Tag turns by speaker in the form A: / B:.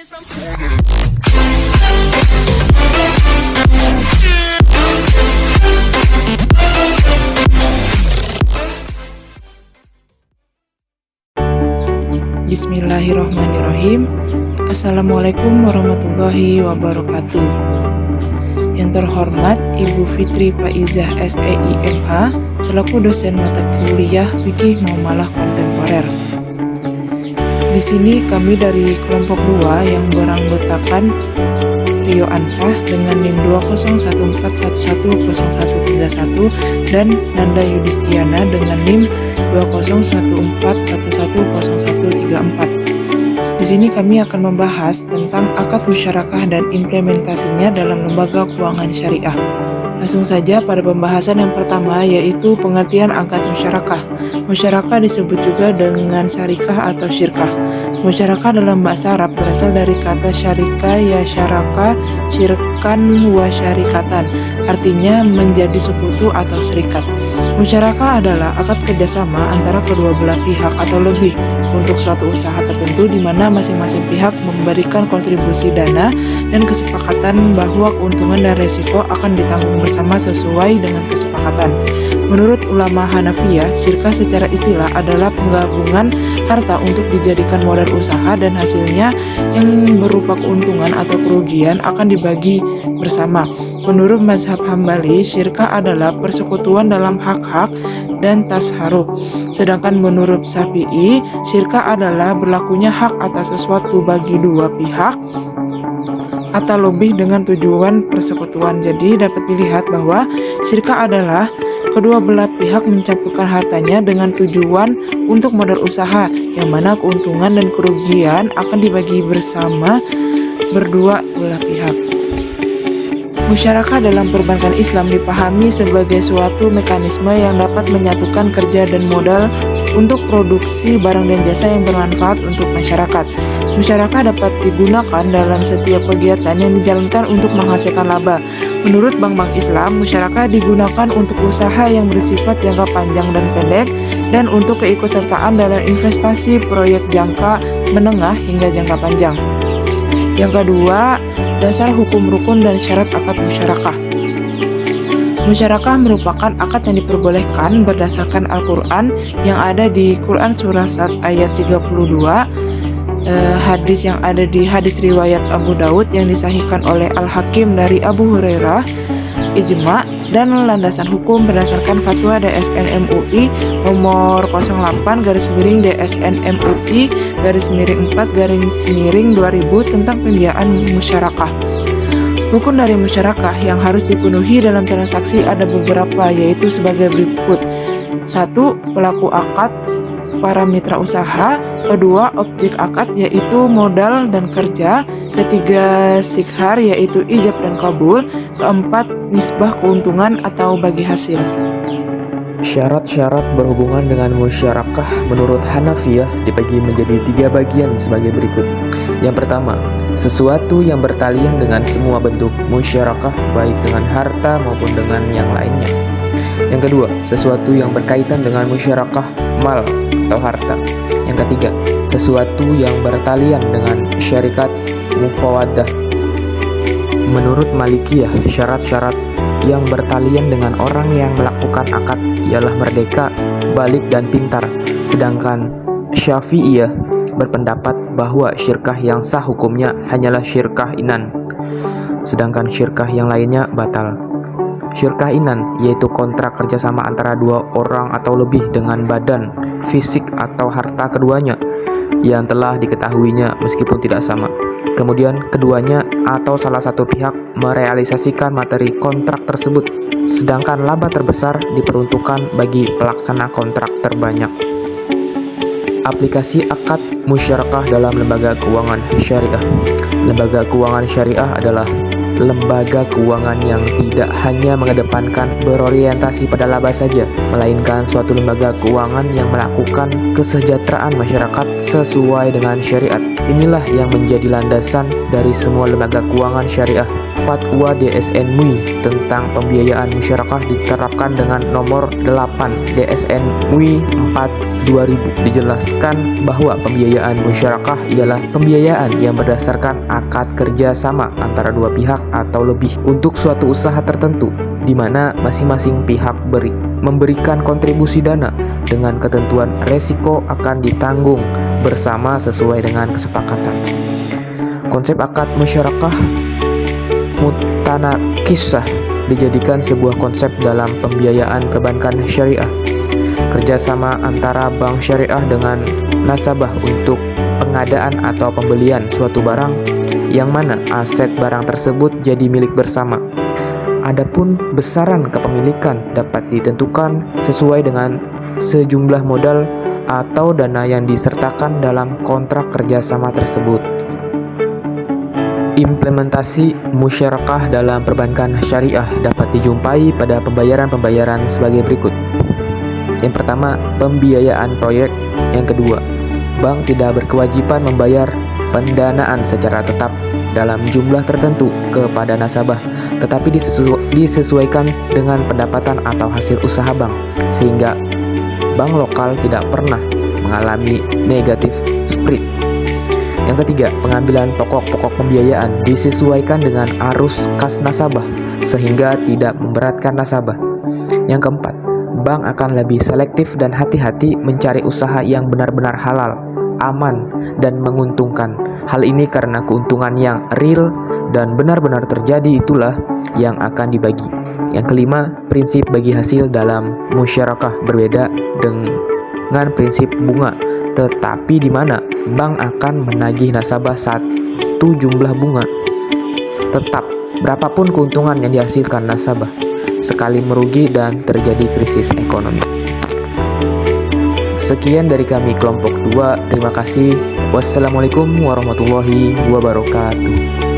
A: Bismillahirrahmanirrahim. Assalamualaikum warahmatullahi wabarakatuh. Yang terhormat Ibu Fitri Faizah SEIMH selaku dosen mata kuliah Fikih Muamalah Kontemporer. Di sini kami dari kelompok 2 yang beranggotakan Rio Ansah dengan NIM 201411031 dan Nanda Yudistiana dengan NIM 20141101134. Di sini kami akan membahas tentang akad musyarakah dan implementasinya dalam lembaga keuangan syariah. Langsung saja pada pembahasan yang pertama, yaitu pengertian akad musyarakah. Musyarakah disebut juga dengan syarikah atau syirkah. Musyarakah dalam bahasa Arab berasal dari kata syarika ya syaraka, syirkan wa syarikatan, artinya menjadi sekutu atau serikat. Musyarakah adalah akad kerjasama antara kedua belah pihak atau lebih untuk suatu usaha tertentu di mana masing-masing pihak memberikan kontribusi dana dan kesepakatan bahwa keuntungan dan resiko akan ditanggung bersama sesuai dengan kesepakatan. Menurut ulama Hanafiyah, syirkah secara istilah adalah penggabungan harta untuk dijadikan modal usaha dan hasilnya yang berupa keuntungan atau kerugian akan dibagi bersama. Menurut mazhab Hambali, syirkah adalah persekutuan dalam hak-hak dan tasarruf. Sedangkan menurut Syafi'i, syirkah adalah berlakunya hak atas sesuatu bagi dua pihak atau lebih dengan tujuan persekutuan. Jadi dapat dilihat bahwa syirkah adalah kedua belah pihak mencampurkan hartanya dengan tujuan untuk modal usaha, yang mana keuntungan dan kerugian akan dibagi bersama berdua belah pihak. Musyarakah dalam perbankan Islam dipahami sebagai suatu mekanisme yang dapat menyatukan kerja dan modal untuk produksi barang dan jasa yang bermanfaat untuk masyarakat. Musyarakah dapat digunakan dalam setiap kegiatan yang dijalankan untuk menghasilkan laba. Menurut bank-bank Islam, musyarakah digunakan untuk usaha yang bersifat jangka panjang dan pendek dan untuk keikutsertaan dalam investasi proyek jangka menengah hingga jangka panjang. Yang kedua, dasar hukum rukun dan syarat akad musyarakah. Musyarakah merupakan akad yang diperbolehkan berdasarkan Al-Quran yang ada di Quran surah 1 ayat 32, hadis yang ada di hadis riwayat Abu Daud yang disahihkan oleh Al-Hakim dari Abu Hurairah, ijma' dan landasan hukum berdasarkan fatwa DSN MUI nomor 08/DSN MUI /4/2000 tentang pembiayaan musyarakah. Rukun dari musyarakah yang harus dipenuhi dalam transaksi ada beberapa, yaitu sebagai berikut. 1. Pelaku akad, para mitra usaha. 2. Objek akad, yaitu modal dan kerja. 3. Sikhar, yaitu ijab dan kabul. 4. Nisbah keuntungan atau bagi hasil.
B: Syarat-syarat berhubungan dengan musyarakah menurut Hanafiyah dibagi menjadi 3 bagian sebagai berikut. Yang pertama, sesuatu yang bertalian dengan semua bentuk musyarakah baik dengan harta maupun dengan yang lainnya. Yang kedua, sesuatu yang berkaitan dengan musyarakah mal atau harta. Yang ketiga, sesuatu yang bertalian dengan syarikat mufawadah. Menurut Malikiyah, syarat-syarat yang bertalian dengan orang yang melakukan akad ialah merdeka, balik, dan pintar. Sedangkan Syafi'iyah berpendapat bahwa syirkah yang sah hukumnya hanyalah syirkah inan, sedangkan syirkah yang lainnya batal. Syirkah inan yaitu kontrak kerjasama antara dua orang atau lebih dengan badan, fisik, atau harta keduanya yang telah diketahuinya meskipun tidak sama. Kemudian keduanya atau salah satu pihak merealisasikan materi kontrak tersebut, sedangkan laba terbesar diperuntukkan bagi pelaksana kontrak terbanyak. Aplikasi akad musyarakah dalam lembaga keuangan syariah. Lembaga keuangan syariah adalah lembaga keuangan yang tidak hanya mengedepankan berorientasi pada laba saja, melainkan suatu lembaga keuangan yang melakukan kesejahteraan masyarakat sesuai dengan syariat. Inilah yang menjadi landasan dari semua lembaga keuangan syariah. Fatwa DSN MUI tentang pembiayaan musyarakah diterapkan dengan nomor 8 DSN MUI 4/2000. Dijelaskan bahwa pembiayaan musyarakah ialah pembiayaan yang berdasarkan akad kerjasama antara dua pihak atau lebih untuk suatu usaha tertentu, di mana masing-masing pihak memberikan kontribusi dana dengan ketentuan resiko akan ditanggung bersama sesuai dengan kesepakatan. Konsep akad musyarakah mutanakisah dijadikan sebuah konsep dalam pembiayaan perbankan syariah. Kerjasama antara bank syariah dengan nasabah untuk pengadaan atau pembelian suatu barang yang mana aset barang tersebut jadi milik bersama. Adapun besaran kepemilikan dapat ditentukan sesuai dengan sejumlah modal atau dana yang disertakan dalam kontrak kerjasama tersebut. Implementasi musyarakah dalam perbankan syariah dapat dijumpai pada pembayaran-pembayaran sebagai berikut. Yang pertama, pembiayaan proyek. Yang kedua, bank tidak berkewajiban membayar pendanaan secara tetap dalam jumlah tertentu kepada nasabah, tetapi disesuaikan dengan pendapatan atau hasil usaha bank, sehingga bank lokal tidak pernah mengalami negatif spread. Yang ketiga, pengambilan pokok-pokok pembiayaan disesuaikan dengan arus kas nasabah, sehingga tidak memberatkan nasabah. Yang keempat, bank akan lebih selektif dan hati-hati mencari usaha yang benar-benar halal, aman, dan menguntungkan. Hal ini karena keuntungan yang real dan benar-benar terjadi itulah yang akan dibagi. Yang kelima, prinsip bagi hasil dalam musyarakah berbeda dengan prinsip bunga, tetapi di mana bank akan menagih nasabah satu jumlah bunga tetap berapapun keuntungan yang dihasilkan nasabah sekali merugi dan terjadi krisis ekonomi. Sekian dari kami kelompok 2. Terima kasih. Wassalamualaikum warahmatullahi wabarakatuh.